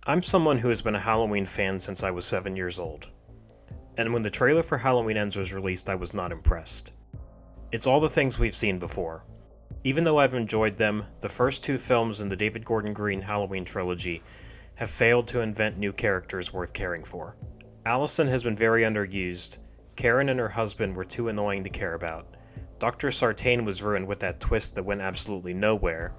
I'm someone who has been a Halloween fan since I was 7 years old, and when the trailer for Halloween Ends was released, I was not impressed. It's all the things we've seen before. Even though I've enjoyed them, the first two films in the David Gordon Green Halloween trilogy have failed to invent new characters worth caring for. Allison has been very underused, Karen and her husband were too annoying to care about, Dr. Sartain was ruined with that twist that went absolutely nowhere,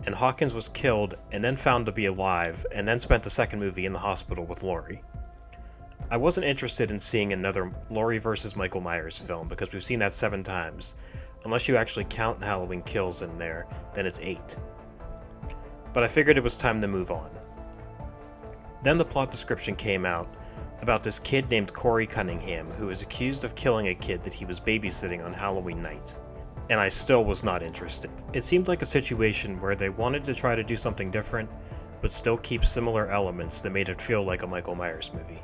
and Hawkins was killed and then found to be alive, and then spent the second movie in the hospital with Laurie. I wasn't interested in seeing another Laurie vs. Michael Myers film because we've seen that 7 times. Unless you actually count Halloween Kills in there, then it's 8. But I figured it was time to move on. Then the plot description came out about this kid named Corey Cunningham who is accused of killing a kid that he was babysitting on Halloween night. And I still was not interested. It seemed like a situation where they wanted to try to do something different, but still keep similar elements that made it feel like a Michael Myers movie.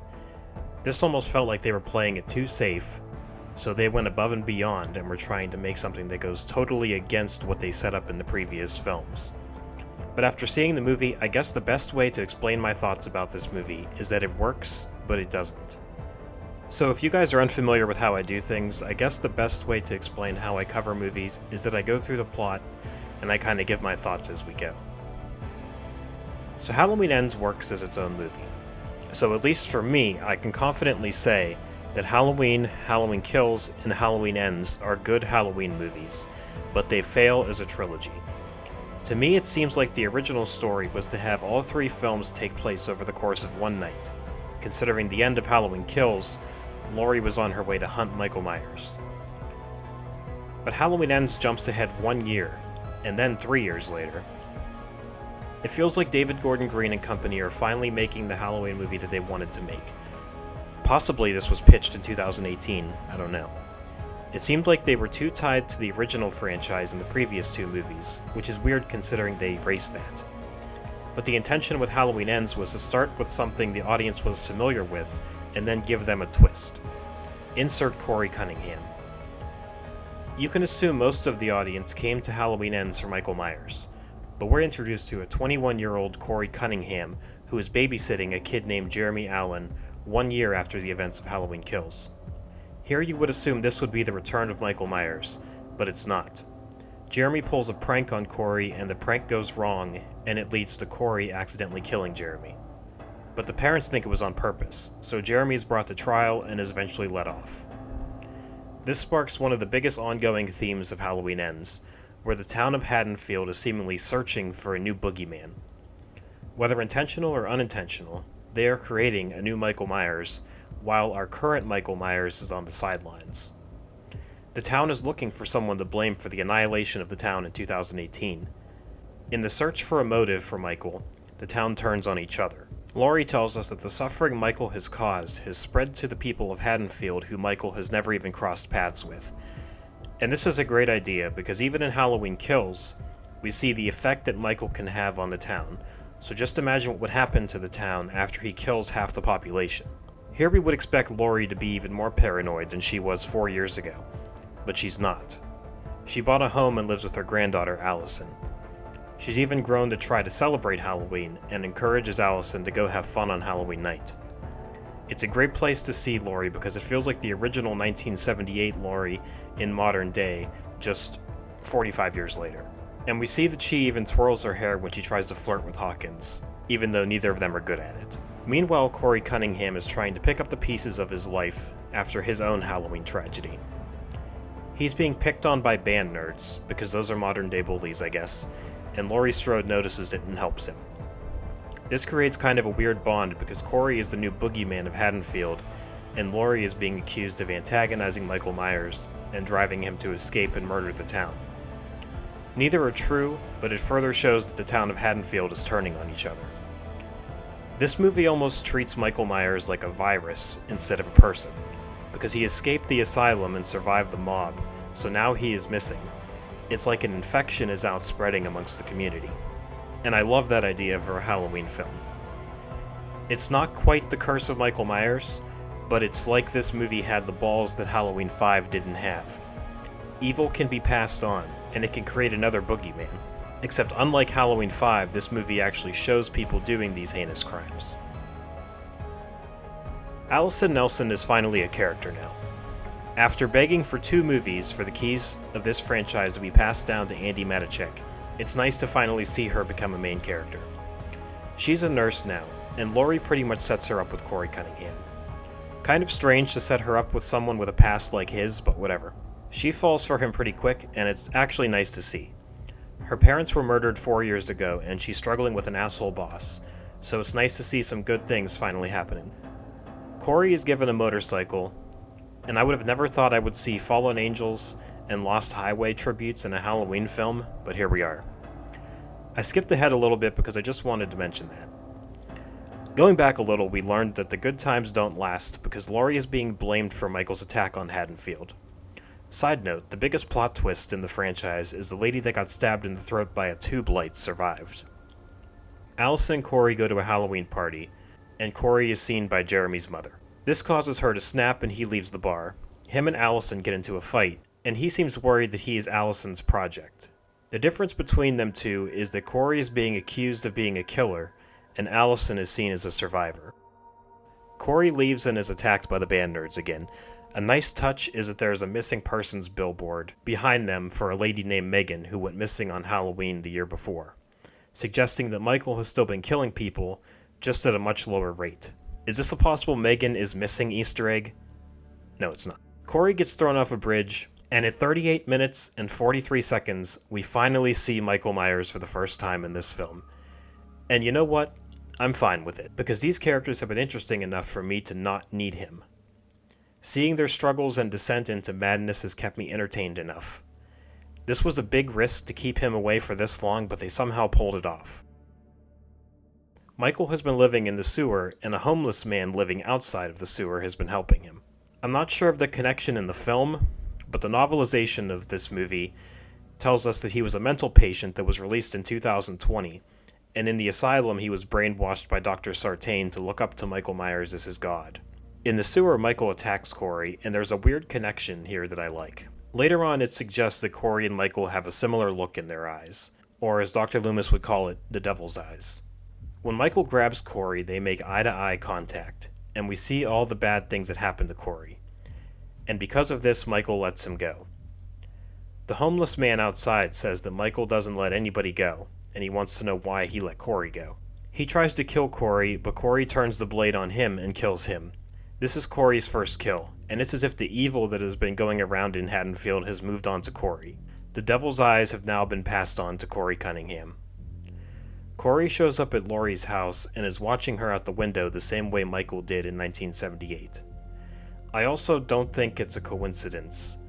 This almost felt like they were playing it too safe, so they went above and beyond and were trying to make something that goes totally against what they set up in the previous films. But after seeing the movie, I guess the best way to explain my thoughts about this movie is that it works, but it doesn't. So if you guys are unfamiliar with how I do things, I guess the best way to explain how I cover movies is that I go through the plot and I kind of give my thoughts as we go. So Halloween Ends works as its own movie. So at least for me, I can confidently say that Halloween, Halloween Kills, and Halloween Ends are good Halloween movies, but they fail as a trilogy. To me, it seems like the original story was to have all 3 films take place over the course of one night. Considering the end of Halloween Kills, Laurie was on her way to hunt Michael Myers. But Halloween Ends jumps ahead 1 year, and then 3 years later. It feels like David Gordon Green and company are finally making the Halloween movie that they wanted to make. Possibly this was pitched in 2018, I don't know. It seemed like they were too tied to the original franchise in the previous 2 movies, which is weird considering they erased that. But the intention with Halloween Ends was to start with something the audience was familiar with, and then give them a twist. Insert Corey Cunningham. You can assume most of the audience came to Halloween Ends for Michael Myers, but we're introduced to a 21-year-old Corey Cunningham who is babysitting a kid named Jeremy Allen 1 year after the events of Halloween Kills. Here you would assume this would be the return of Michael Myers, but it's not. Jeremy pulls a prank on Corey and the prank goes wrong, and it leads to Corey accidentally killing Jeremy. But the parents think it was on purpose, so Jeremy is brought to trial and is eventually let off. This sparks one of the biggest ongoing themes of Halloween Ends, where the town of Haddonfield is seemingly searching for a new boogeyman. Whether intentional or unintentional, they are creating a new Michael Myers, while our current Michael Myers is on the sidelines. The town is looking for someone to blame for the annihilation of the town in 2018. In the search for a motive for Michael, the town turns on each other. Laurie tells us that the suffering Michael has caused has spread to the people of Haddonfield who Michael has never even crossed paths with. And this is a great idea because even in Halloween Kills, we see the effect that Michael can have on the town, so just imagine what would happen to the town after he kills half the population. Here we would expect Laurie to be even more paranoid than she was 4 years ago, but she's not. She bought a home and lives with her granddaughter Allison. She's even grown to try to celebrate Halloween and encourages Allison to go have fun on Halloween night. It's a great place to see Laurie because it feels like the original 1978 Laurie in modern day, just 45 years later. And we see that she even twirls her hair when she tries to flirt with Hawkins, even though neither of them are good at it. Meanwhile, Corey Cunningham is trying to pick up the pieces of his life after his own Halloween tragedy. He's being picked on by band nerds, because those are modern day bullies, I guess, and Laurie Strode notices it and helps him. This creates kind of a weird bond because Corey is the new boogeyman of Haddonfield, and Laurie is being accused of antagonizing Michael Myers and driving him to escape and murder the town. Neither are true, but it further shows that the town of Haddonfield is turning on each other. This movie almost treats Michael Myers like a virus instead of a person, because he escaped the asylum and survived the mob, so now he is missing. It's like an infection is out spreading amongst the community. And I love that idea for a Halloween film. It's not quite the curse of Michael Myers, but it's like this movie had the balls that Halloween 5 didn't have. Evil can be passed on, and it can create another boogeyman. Except unlike Halloween 5, this movie actually shows people doing these heinous crimes. Allison Nelson is finally a character now. After begging for 2 movies for the keys of this franchise to be passed down to Andy Matichek, it's nice to finally see her become a main character. She's a nurse now, and Laurie pretty much sets her up with Corey Cunningham. Kind of strange to set her up with someone with a past like his, but whatever. She falls for him pretty quick, and it's actually nice to see. Her parents were murdered 4 years ago, and she's struggling with an asshole boss, so it's nice to see some good things finally happening. Corey is given a motorcycle, and I would have never thought I would see Fallen Angels and Lost Highway tributes in a Halloween film, but here we are. I skipped ahead a little bit because I just wanted to mention that. Going back a little, we learned that the good times don't last because Laurie is being blamed for Michael's attack on Haddonfield. Side note, the biggest plot twist in the franchise is the lady that got stabbed in the throat by a tube light survived. Allison and Corey go to a Halloween party, and Corey is seen by Jeremy's mother. This causes her to snap and he leaves the bar. Him and Allison get into a fight, and he seems worried that he is Allison's project. The difference between them two is that Corey is being accused of being a killer, and Allison is seen as a survivor. Corey leaves and is attacked by the band nerds again. A nice touch is that there is a missing persons billboard behind them for a lady named Megan who went missing on Halloween the year before, suggesting that Michael has still been killing people, just at a much lower rate. Is this a possible Megan is missing Easter egg? No, it's not. Corey gets thrown off a bridge, and at 38 minutes and 43 seconds, we finally see Michael Myers for the first time in this film. And you know what? I'm fine with it, because these characters have been interesting enough for me to not need him. Seeing their struggles and descent into madness has kept me entertained enough. This was a big risk to keep him away for this long, but they somehow pulled it off. Michael has been living in the sewer, and a homeless man living outside of the sewer has been helping him. I'm not sure of the connection in the film, but the novelization of this movie tells us that he was a mental patient that was released in 2020, and in the asylum he was brainwashed by Dr. Sartain to look up to Michael Myers as his god. In the sewer, Michael attacks Corey, and there's a weird connection here that I like. Later on, it suggests that Corey and Michael have a similar look in their eyes, or as Dr. Loomis would call it, the devil's eyes. When Michael grabs Corey, they make eye-to-eye contact, and we see all the bad things that happen to Corey. And because of this, Michael lets him go. The homeless man outside says that Michael doesn't let anybody go, and he wants to know why he let Corey go. He tries to kill Corey, but Corey turns the blade on him and kills him. This is Corey's first kill, and it's as if the evil that has been going around in Haddonfield has moved on to Corey. The devil's eyes have now been passed on to Corey Cunningham. Corey shows up at Laurie's house and is watching her out the window the same way Michael did in 1978. I also don't think it's a coincidence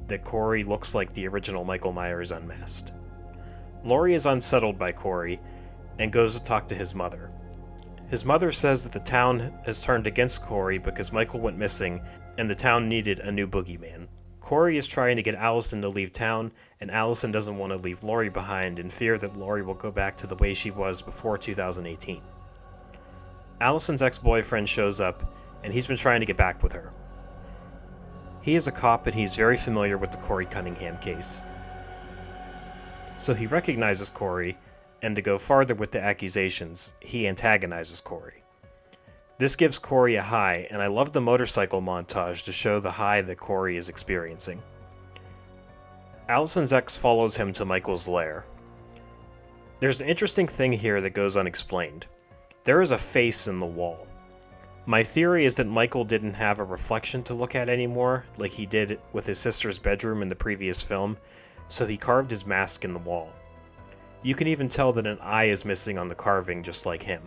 that Corey looks like the original Michael Myers unmasked. Laurie is unsettled by Corey and goes to talk to his mother. His mother says that the town has turned against Corey because Michael went missing and the town needed a new boogeyman. Corey is trying to get Allison to leave town, and Allison doesn't want to leave Laurie behind in fear that Laurie will go back to the way she was before 2018. Allison's ex-boyfriend shows up, and he's been trying to get back with her. He is a cop and he's very familiar with the Corey Cunningham case. So he recognizes Corey, and to go farther with the accusations, he antagonizes Corey. This gives Corey a high, and I love the motorcycle montage to show the high that Corey is experiencing. Allison's ex follows him to Michael's lair. There's an interesting thing here that goes unexplained. There is a face in the wall. My theory is that Michael didn't have a reflection to look at anymore, like he did with his sister's bedroom in the previous film, so he carved his mask in the wall. You can even tell that an eye is missing on the carving, just like him.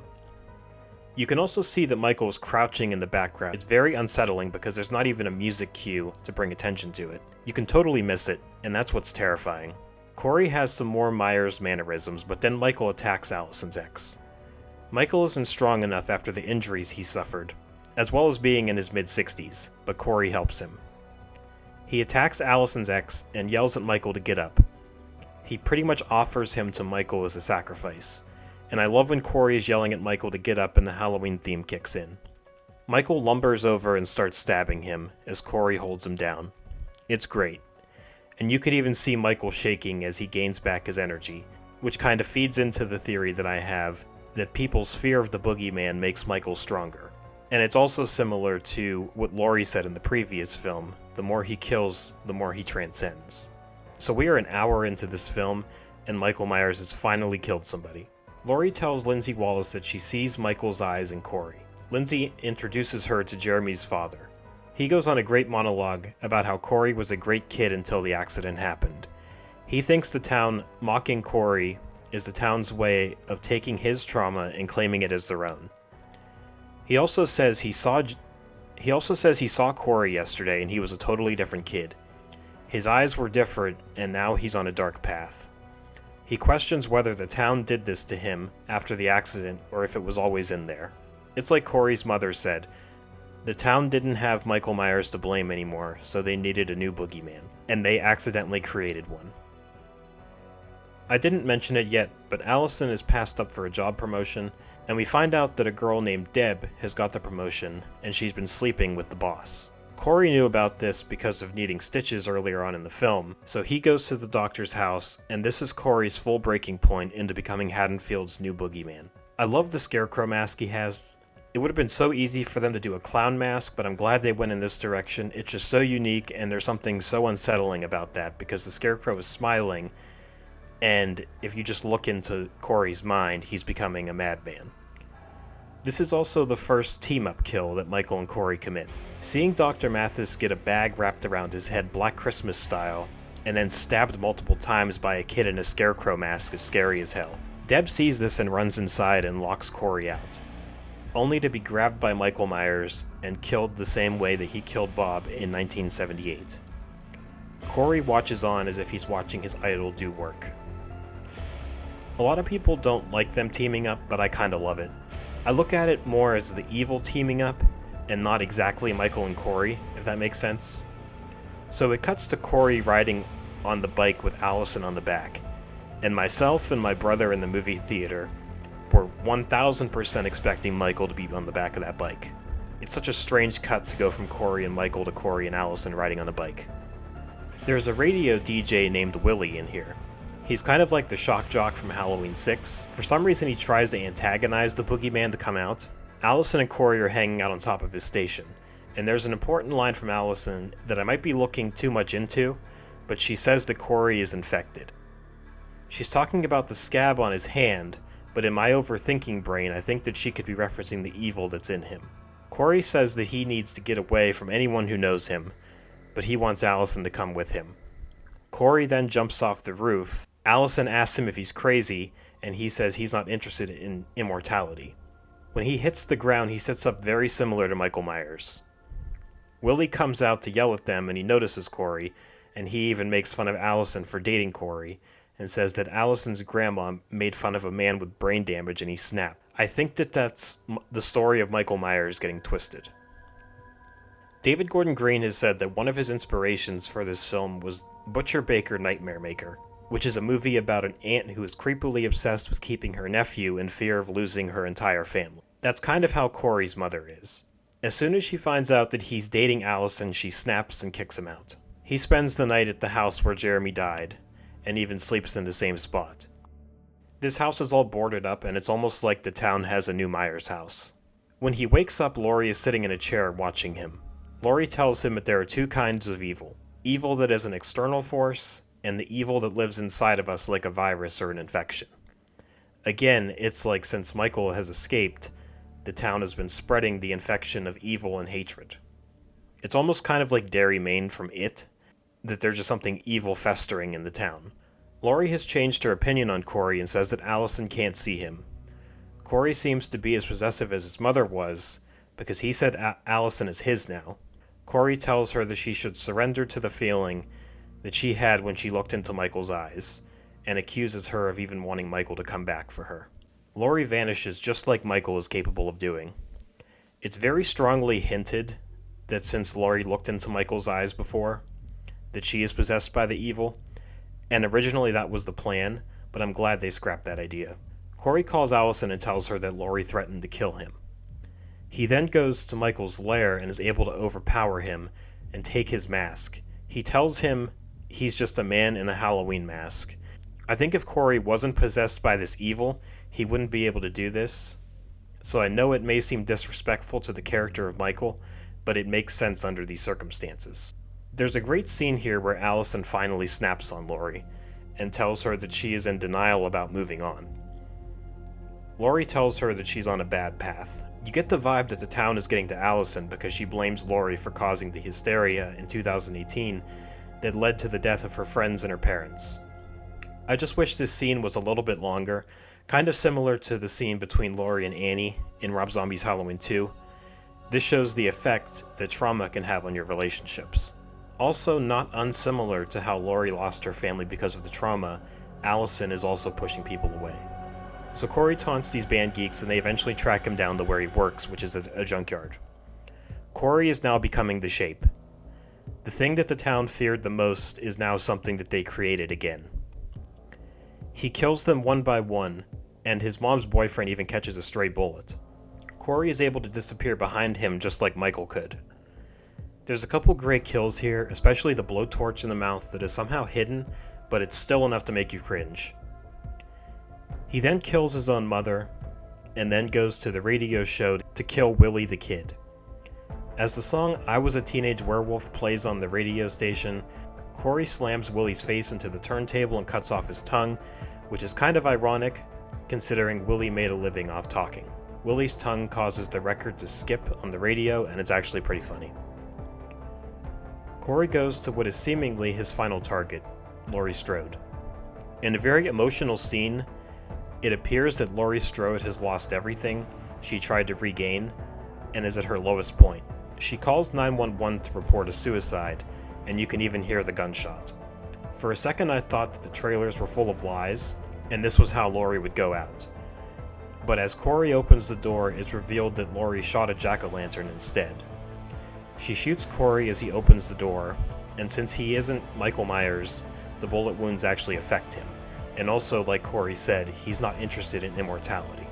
You can also see that Michael is crouching in the background. It's very unsettling because there's not even a music cue to bring attention to it. You can totally miss it, and that's what's terrifying. Corey has some more Myers mannerisms, but then Michael attacks Allison's ex. Michael isn't strong enough after the injuries he suffered, as well as being in his mid-60s, but Corey helps him. He attacks Allison's ex and yells at Michael to get up. He pretty much offers him to Michael as a sacrifice, and I love when Corey is yelling at Michael to get up and the Halloween theme kicks in. Michael lumbers over and starts stabbing him as Corey holds him down. It's great, and you could even see Michael shaking as he gains back his energy. which kind of feeds into the theory that I have that people's fear of the boogeyman makes Michael stronger. And it's also similar to what Laurie said in the previous film, the more he kills, the more he transcends. So we are an hour into this film, and Michael Myers has finally killed somebody. Laurie tells Lindsay Wallace that she sees Michael's eyes in Corey. Lindsay introduces her to Jeremy's father. He goes on a great monologue about how Corey was a great kid until the accident happened. He thinks the town mocking Corey is the town's way of taking his trauma and claiming it as their own. He also says he saw Corey yesterday and he was a totally different kid. His eyes were different and now he's on a dark path. He questions whether the town did this to him after the accident or if it was always in there. It's like Corey's mother said, the town didn't have Michael Myers to blame anymore, so they needed a new boogeyman, and they accidentally created one. I didn't mention it yet, but Allison is passed up for a job promotion, and we find out that a girl named Deb has got the promotion, and she's been sleeping with the boss. Corey knew about this because of needing stitches earlier on in the film, so he goes to the doctor's house, and this is Corey's full breaking point into becoming Haddonfield's new boogeyman. I love the scarecrow mask he has. It would have been so easy for them to do a clown mask, but I'm glad they went in this direction. It's just so unique, and there's something so unsettling about that, because the scarecrow is smiling, and if you just look into Corey's mind, he's becoming a madman. This is also the first team-up kill that Michael and Corey commit. Seeing Dr. Mathis get a bag wrapped around his head Black Christmas style, and then stabbed multiple times by a kid in a scarecrow mask is scary as hell. Deb sees this and runs inside and locks Corey out, only to be grabbed by Michael Myers and killed the same way that he killed Bob in 1978. Corey watches on as if he's watching his idol do work. A lot of people don't like them teaming up, but I kinda love it. I look at it more as the evil teaming up, and not exactly Michael and Corey, if that makes sense. So it cuts to Corey riding on the bike with Allison on the back, and myself and my brother in the movie theater were 1000% expecting Michael to be on the back of that bike. It's such a strange cut to go from Corey and Michael to Corey and Allison riding on a bike. There's a radio DJ named Willie in here. He's kind of like the shock jock from Halloween 6. For some reason he tries to antagonize the boogeyman to come out. Allison and Corey are hanging out on top of his station, and there's an important line from Allison that I might be looking too much into, but she says that Corey is infected. She's talking about the scab on his hand, but in my overthinking brain I think that she could be referencing the evil that's in him. Corey says that he needs to get away from anyone who knows him, but he wants Allison to come with him. Corey then jumps off the roof. Allison asks him if he's crazy, and he says he's not interested in immortality. When he hits the ground, he sits up very similar to Michael Myers. Willie comes out to yell at them, and he notices Corey, and he even makes fun of Allison for dating Corey, and says that Allison's grandma made fun of a man with brain damage and he snapped. I think that that's the story of Michael Myers getting twisted. David Gordon Green has said that one of his inspirations for this film was Butcher Baker Nightmare Maker, which is a movie about an aunt who is creepily obsessed with keeping her nephew in fear of losing her entire family. That's kind of how Corey's mother is. As soon as she finds out that he's dating Allison, she snaps and kicks him out. He spends the night at the house where Jeremy died, and even sleeps in the same spot. This house is all boarded up, and it's almost like the town has a new Myers house. When he wakes up, Laurie is sitting in a chair watching him. Laurie tells him that there are two kinds of evil. Evil that is an external force, and the evil that lives inside of us like a virus or an infection. Again, it's like since Michael has escaped, the town has been spreading the infection of evil and hatred. It's almost kind of like Derry, Maine from It, that there's just something evil festering in the town. Laurie has changed her opinion on Corey and says that Allison can't see him. Corey seems to be as possessive as his mother was, because he said Allison is his now. Corey tells her that she should surrender to the feeling that she had when she looked into Michael's eyes, and accuses her of even wanting Michael to come back for her. Laurie vanishes just like Michael is capable of doing. It's very strongly hinted that since Laurie looked into Michael's eyes before, that she is possessed by the evil, and originally that was the plan, but I'm glad they scrapped that idea. Corey calls Allison and tells her that Laurie threatened to kill him. He then goes to Michael's lair and is able to overpower him and take his mask. He tells him he's just a man in a Halloween mask. I think if Corey wasn't possessed by this evil, he wouldn't be able to do this. So I know it may seem disrespectful to the character of Michael, but it makes sense under these circumstances. There's a great scene here where Allison finally snaps on Laurie and tells her that she is in denial about moving on. Laurie tells her that she's on a bad path. You get the vibe that the town is getting to Allison because she blames Laurie for causing the hysteria in 2018 that led to the death of her friends and her parents. I just wish this scene was a little bit longer, kind of similar to the scene between Laurie and Annie in Rob Zombie's Halloween 2. This shows the effect that trauma can have on your relationships. Also, not unsimilar to how Laurie lost her family because of the trauma, Allison is also pushing people away. So Corey taunts these band geeks and they eventually track him down to where he works, which is a junkyard. Corey is now becoming the Shape. The thing that the town feared the most is now something that they created again. He kills them one by one, and his mom's boyfriend even catches a stray bullet. Corey is able to disappear behind him just like Michael could. There's a couple great kills here, especially the blowtorch in the mouth that is somehow hidden, but it's still enough to make you cringe. He then kills his own mother, and then goes to the radio show to kill Willie the Kid. As the song "I Was a Teenage Werewolf" plays on the radio station, Corey slams Willie's face into the turntable and cuts off his tongue, which is kind of ironic, considering Willie made a living off talking. Willie's tongue causes the record to skip on the radio, and it's actually pretty funny. Corey goes to what is seemingly his final target, Laurie Strode. In a very emotional scene, it appears that Laurie Strode has lost everything she tried to regain and is at her lowest point. She calls 911 to report a suicide, and you can even hear the gunshot. For a second I thought that the trailers were full of lies, and this was how Laurie would go out. But as Corey opens the door, it's revealed that Laurie shot a jack-o'-lantern instead. She shoots Corey as he opens the door, and since he isn't Michael Myers, the bullet wounds actually affect him. And also, like Corey said, he's not interested in immortality.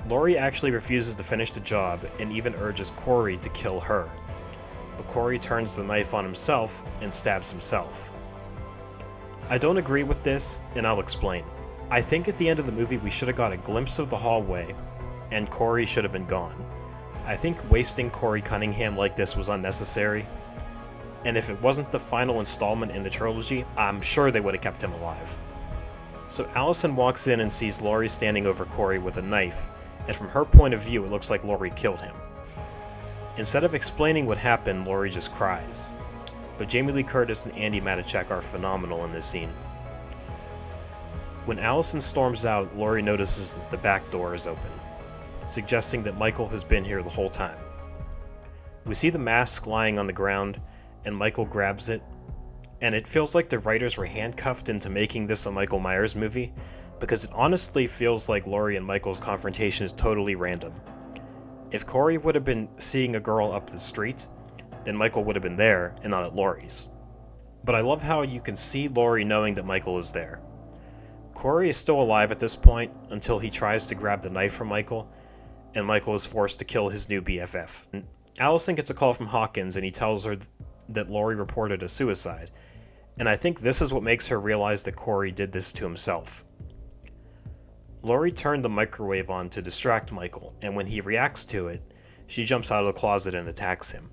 Laurie actually refuses to finish the job and even urges Corey to kill her. But Corey turns the knife on himself and stabs himself. I don't agree with this, and I'll explain. I think at the end of the movie we should have got a glimpse of the hallway, and Corey should have been gone. I think wasting Corey Cunningham like this was unnecessary. And if it wasn't the final installment in the trilogy, I'm sure they would have kept him alive. So Allison walks in and sees Laurie standing over Corey with a knife, and from her point of view it looks like Laurie killed him. Instead of explaining what happened, Laurie just cries. But Jamie Lee Curtis and Andy Matichak are phenomenal in this scene. When Allison storms out, Laurie notices that the back door is open, suggesting that Michael has been here the whole time. We see the mask lying on the ground, and Michael grabs it, and it feels like the writers were handcuffed into making this a Michael Myers movie, because it honestly feels like Laurie and Michael's confrontation is totally random. If Corey would have been seeing a girl up the street, then Michael would have been there and not at Laurie's. But I love how you can see Laurie knowing that Michael is there. Corey is still alive at this point until he tries to grab the knife from Michael, and Michael is forced to kill his new BFF. Allison gets a call from Hawkins and he tells her that Laurie reported a suicide, and I think this is what makes her realize that Corey did this to himself. Laurie turned the microwave on to distract Michael, and when he reacts to it, she jumps out of the closet and attacks him.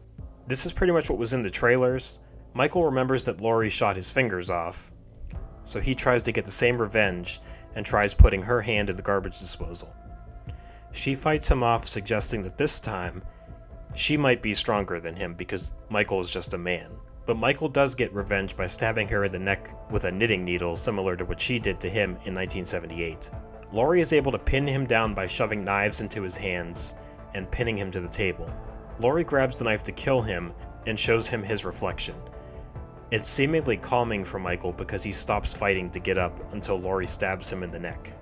This is pretty much what was in the trailers. Michael remembers that Laurie shot his fingers off, so he tries to get the same revenge and tries putting her hand in the garbage disposal. She fights him off, suggesting that this time she might be stronger than him because Michael is just a man. But Michael does get revenge by stabbing her in the neck with a knitting needle similar to what she did to him in 1978. Laurie is able to pin him down by shoving knives into his hands and pinning him to the table. Laurie grabs the knife to kill him and shows him his reflection. It's seemingly calming for Michael because he stops fighting to get up until Laurie stabs him in the neck.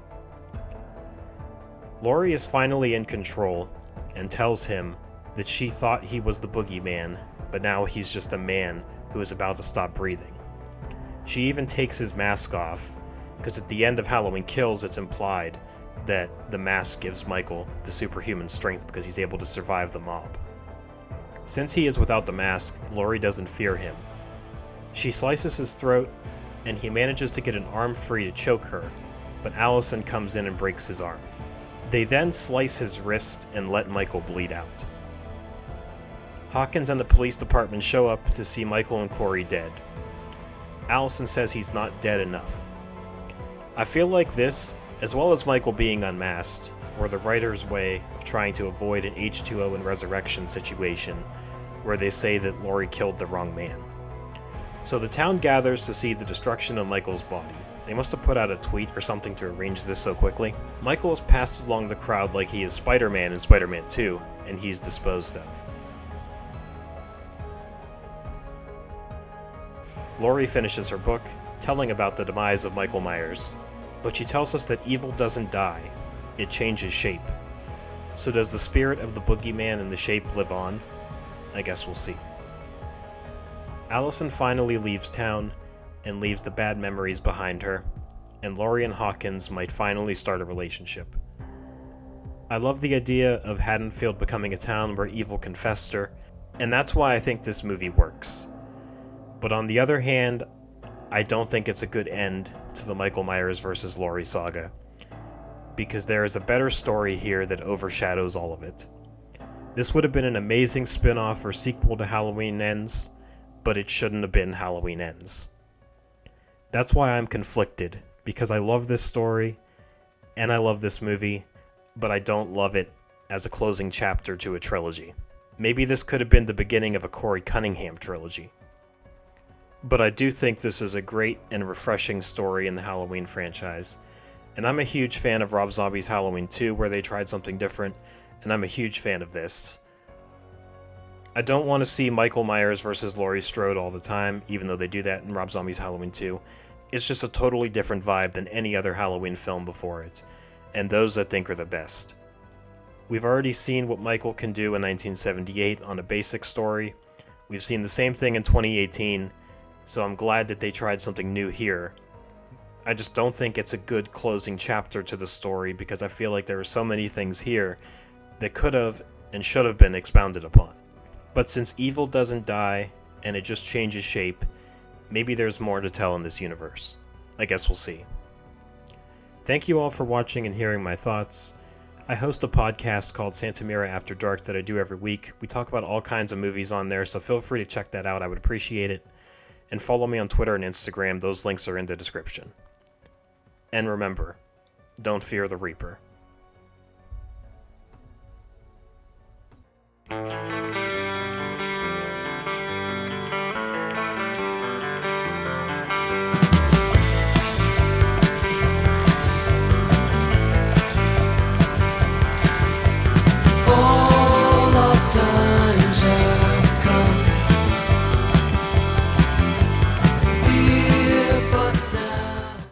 Laurie is finally in control and tells him that she thought he was the boogeyman, but now he's just a man who is about to stop breathing. She even takes his mask off, because at the end of Halloween Kills it's implied that the mask gives Michael the superhuman strength because he's able to survive the mob. Since he is without the mask, Laurie doesn't fear him. She slices his throat, and he manages to get an arm free to choke her, but Allison comes in and breaks his arm. They then slice his wrist and let Michael bleed out. Hawkins and the police department show up to see Michael and Corey dead. Allison says he's not dead enough. I feel like this, as well as Michael being unmasked, were the writer's way of trying to avoid an H2O and resurrection situation where they say that Laurie killed the wrong man. So the town gathers to see the destruction of Michael's body. They must have put out a tweet or something to arrange this so quickly. Michael is passed along the crowd like he is Spider-Man in Spider-Man 2, and he's disposed of. Laurie finishes her book, telling about the demise of Michael Myers, but she tells us that evil doesn't die, it changes shape. So does the spirit of the boogeyman in the shape live on? I guess we'll see. Allison finally leaves town and leaves the bad memories behind her, and Laurie and Hawkins might finally start a relationship. I love the idea of Haddonfield becoming a town where evil can fester, and that's why I think this movie works. But on the other hand, I don't think it's a good end to the Michael Myers vs. Laurie saga, because there is a better story here that overshadows all of it. This would have been an amazing spin-off or sequel to Halloween Ends, but it shouldn't have been Halloween Ends. That's why I'm conflicted, because I love this story, and I love this movie, but I don't love it as a closing chapter to a trilogy. Maybe this could have been the beginning of a Corey Cunningham trilogy. But I do think this is a great and refreshing story in the Halloween franchise, and I'm a huge fan of Rob Zombie's Halloween 2, where they tried something different, and I'm a huge fan of this. I don't want to see Michael Myers versus Laurie Strode all the time, even though they do that in Rob Zombie's Halloween 2. It's just a totally different vibe than any other Halloween film before it, and those I think are the best. We've already seen what Michael can do in 1978 on a basic story. We've seen the same thing in 2018, so I'm glad that they tried something new here. I just don't think it's a good closing chapter to the story, because I feel like there are so many things here that could have and should have been expounded upon. But since evil doesn't die, and it just changes shape, maybe there's more to tell in this universe. I guess we'll see. Thank you all for watching and hearing my thoughts. I host a podcast called Santa Mira After Dark that I do every week. We talk about all kinds of movies on there, so feel free to check that out. I would appreciate it. And follow me on Twitter and Instagram. Those links are in the description. And remember, don't fear the Reaper.